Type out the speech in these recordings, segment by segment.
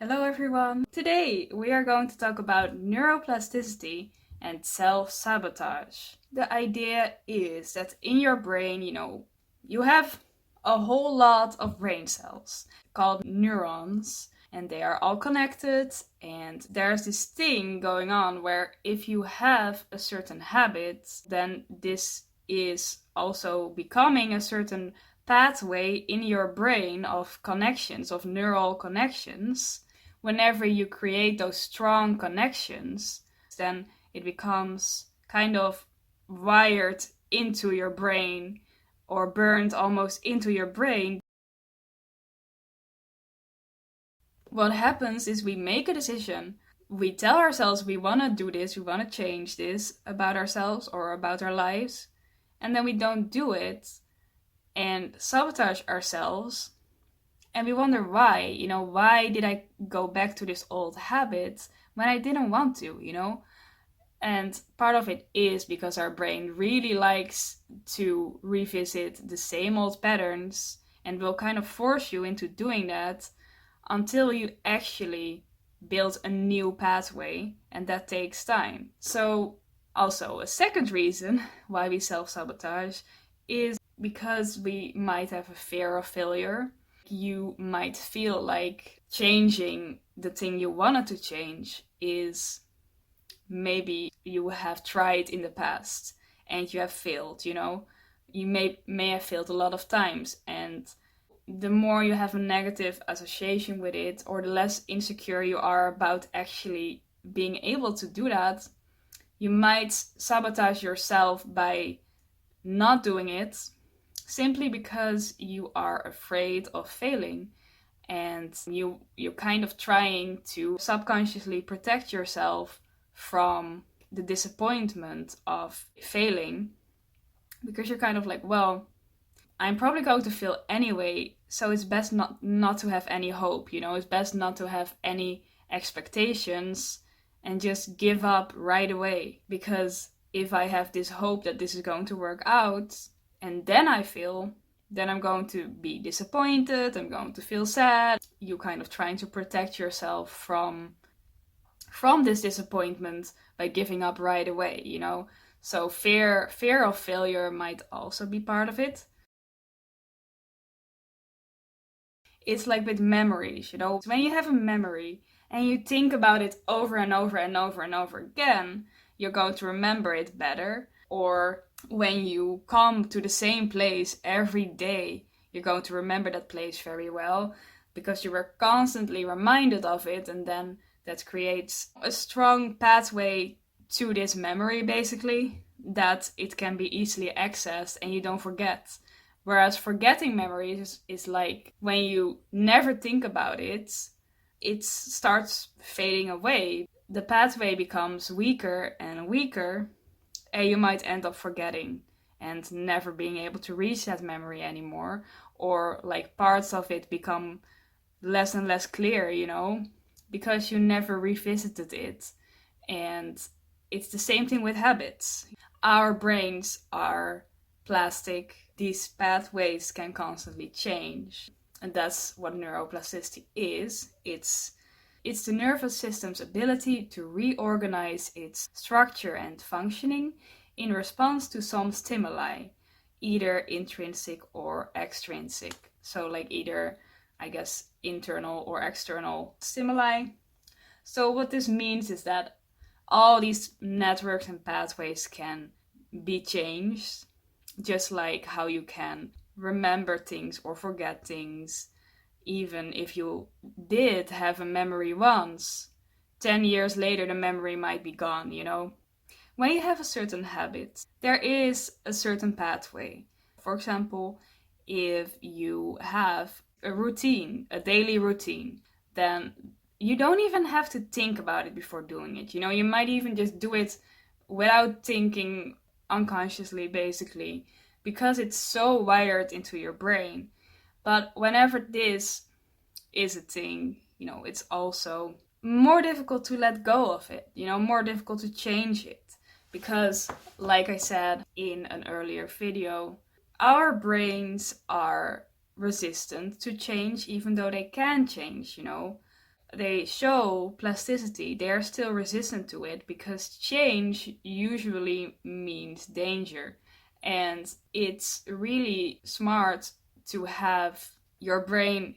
Hello everyone! Today we are going to talk about neuroplasticity and self-sabotage. The idea is that in your brain, you have a whole lot of brain cells called neurons, and they are all connected, and there's this thing going on where if you have a certain habit, then this is also becoming a certain pathway in your brain of connections, of neural connections. Whenever you create those strong connections, then it becomes kind of wired into your brain or burned almost into your brain. What happens is we make a decision. We tell ourselves we want to do this, we want to change this about ourselves or about our lives, and then we don't do it and sabotage ourselves. And we wonder why, why did I go back to this old habit when I didn't want to, And part of it is because our brain really likes to revisit the same old patterns and will kind of force you into doing that until you actually build a new pathway, and that takes time. So, also, a second reason why we self-sabotage is because we might have a fear of failure. You might feel like changing the thing you wanted to change is maybe you have tried in the past and you have failed, You may have failed a lot of times, and the more you have a negative association with it, or the less insecure you are about actually being able to do that, you might sabotage yourself by not doing it simply because you are afraid of failing, and you're kind of trying to subconsciously protect yourself from the disappointment of failing, because you're kind of like, well, I'm probably going to fail anyway, so it's best not to have any hope, It's best not to have any expectations and just give up right away, because if I have this hope that this is going to work out and then I fail, then I'm going to be disappointed, I'm going to feel sad. You're kind of trying to protect yourself from this disappointment by giving up right away, So fear of failure might also be part of it. It's like with memories, When you have a memory and you think about it over and over and over and over again, you're going to remember it better. Or when you come to the same place every day, you're going to remember that place very well because you were constantly reminded of it, and then that creates a strong pathway to this memory, basically, that it can be easily accessed and you don't forget. Whereas forgetting memories is like when you never think about it, it starts fading away. The pathway becomes weaker and weaker, and you might end up forgetting and never being able to reach that memory anymore. Or like parts of it become less and less clear, because you never revisited it. And it's the same thing with habits. Our brains are plastic. These pathways can constantly change. And that's what neuroplasticity is. It's the nervous system's ability to reorganize its structure and functioning in response to some stimuli, either intrinsic or extrinsic. So like either, I guess, internal or external stimuli. So what this means is that all these networks and pathways can be changed, just like how you can remember things or forget things. Even if you did have a memory once, 10 years later the memory might be gone, When you have a certain habit, there is a certain pathway. For example, if you have a routine, a daily routine, then you don't even have to think about it before doing it. You might even just do it without thinking, unconsciously, basically, because it's so wired into your brain. But whenever this is a thing, it's also more difficult to let go of it, more difficult to change it. Because, like I said in an earlier video, our brains are resistant to change, even though they can change, they show plasticity, they are still resistant to it because change usually means danger. And it's really smart to have your brain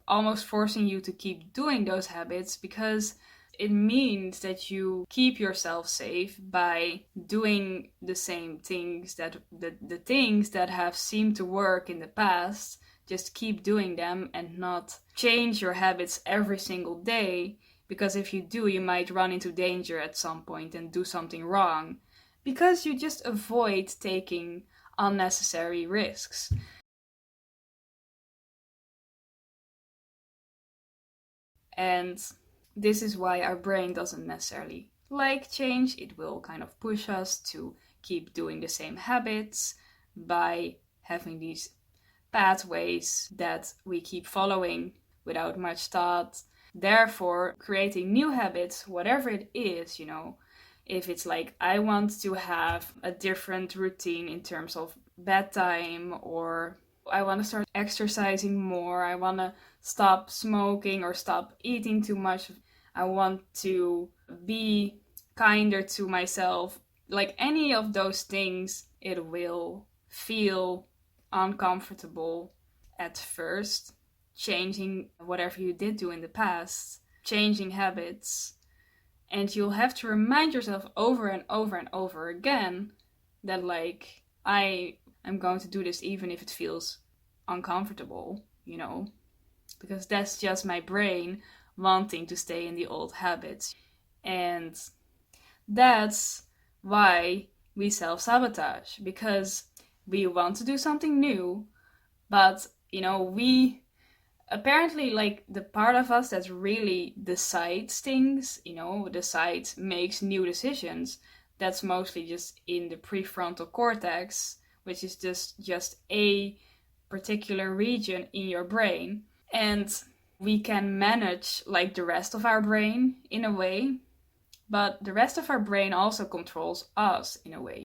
almost forcing you to keep doing those habits, because it means that you keep yourself safe by doing the same things, that the things that have seemed to work in the past, just keep doing them and not change your habits every single day, because if you do, you might run into danger at some point and do something wrong, because you just avoid taking unnecessary risks. And this is why our brain doesn't necessarily like change. It will kind of push us to keep doing the same habits by having these pathways that we keep following without much thought. Therefore, creating new habits, whatever it is, if it's like I want to have a different routine in terms of bedtime, or I want to start exercising more, I want to stop smoking or stop eating too much, I want to be kinder to myself, like any of those things, it will feel uncomfortable at first. Changing whatever you did do in the past, changing habits, and you'll have to remind yourself over and over and over again that, like, I am going to do this even if it feels uncomfortable, because that's just my brain wanting to stay in the old habits. And that's why we self-sabotage, because we want to do something new, but we apparently, like, the part of us that really decides things, decides, makes new decisions, that's mostly just in the prefrontal cortex, which is just a particular region in your brain. And we can manage, like, the rest of our brain in a way, but the rest of our brain also controls us in a way.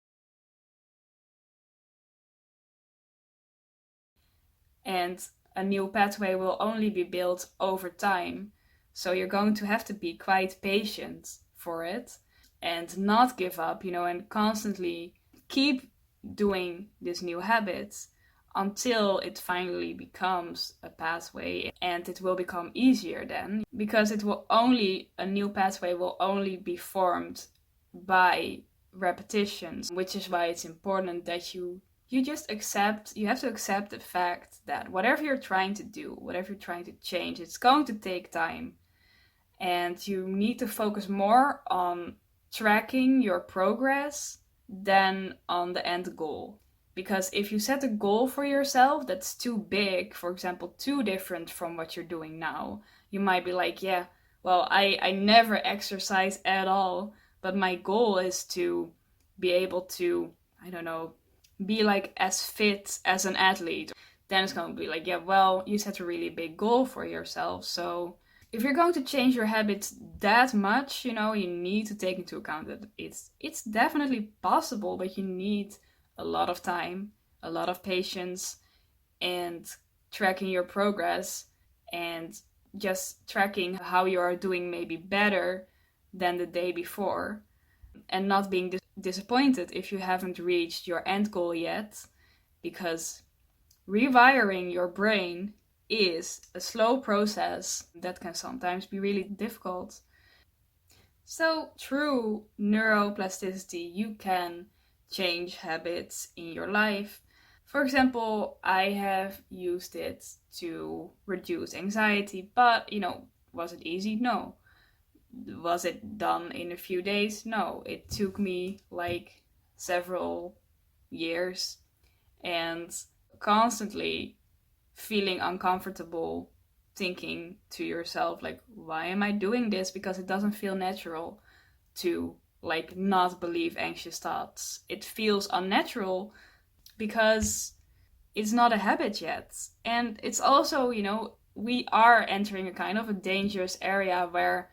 And a new pathway will only be built over time. So you're going to have to be quite patient for it and not give up, and constantly keep doing this new habit until it finally becomes a pathway, and it will become easier then, because a new pathway will only be formed by repetitions, which is why it's important that you have to accept the fact that whatever you're trying to do, whatever you're trying to change, it's going to take time. And you need to focus more on tracking your progress than on the end goal. Because if you set a goal for yourself that's too big, for example, too different from what you're doing now, you might be like, yeah, well, I never exercise at all, but my goal is to be able to, I don't know, be like as fit as an athlete. Then it's going to be like, yeah, well, you set a really big goal for yourself. So if you're going to change your habits that much, you need to take into account that it's definitely possible, but you need a lot of time, a lot of patience, and tracking your progress, and just tracking how you are doing maybe better than the day before, and not being disappointed if you haven't reached your end goal yet, because rewiring your brain is a slow process that can sometimes be really difficult. So through neuroplasticity, you can change habits in your life. For example, I have used it to reduce anxiety, but was it easy? No. Was it done in a few days? No. It took me like several years, and constantly feeling uncomfortable, thinking to yourself, like, why am I doing this? Because it doesn't feel natural to, like, not believe anxious thoughts. It feels unnatural because it's not a habit yet. And it's also, we are entering a kind of a dangerous area where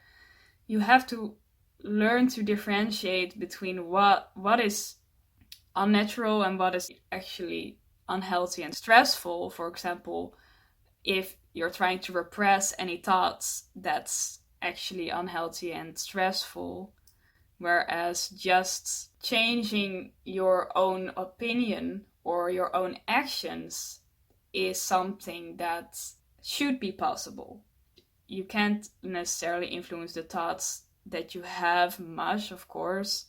you have to learn to differentiate between what is unnatural and what is actually unhealthy and stressful. For example, if you're trying to repress any thoughts, that's actually unhealthy and stressful. Whereas just changing your own opinion or your own actions is something that should be possible. You can't necessarily influence the thoughts that you have much, of course.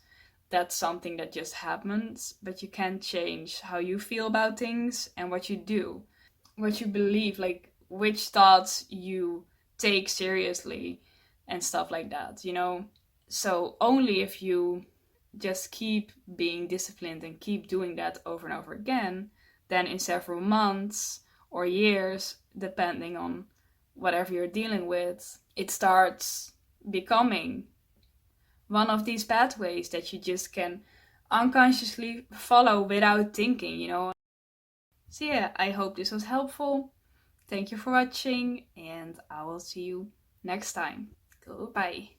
That's something that just happens, but you can change how you feel about things and what you do, what you believe, like which thoughts you take seriously and stuff like that, you know? So only if you just keep being disciplined and keep doing that over and over again, then in several months or years, depending on whatever you're dealing with, it starts becoming one of these pathways that you just can unconsciously follow without thinking, you know? So, yeah, I hope this was helpful. Thank you for watching, and I will see you next time. Goodbye.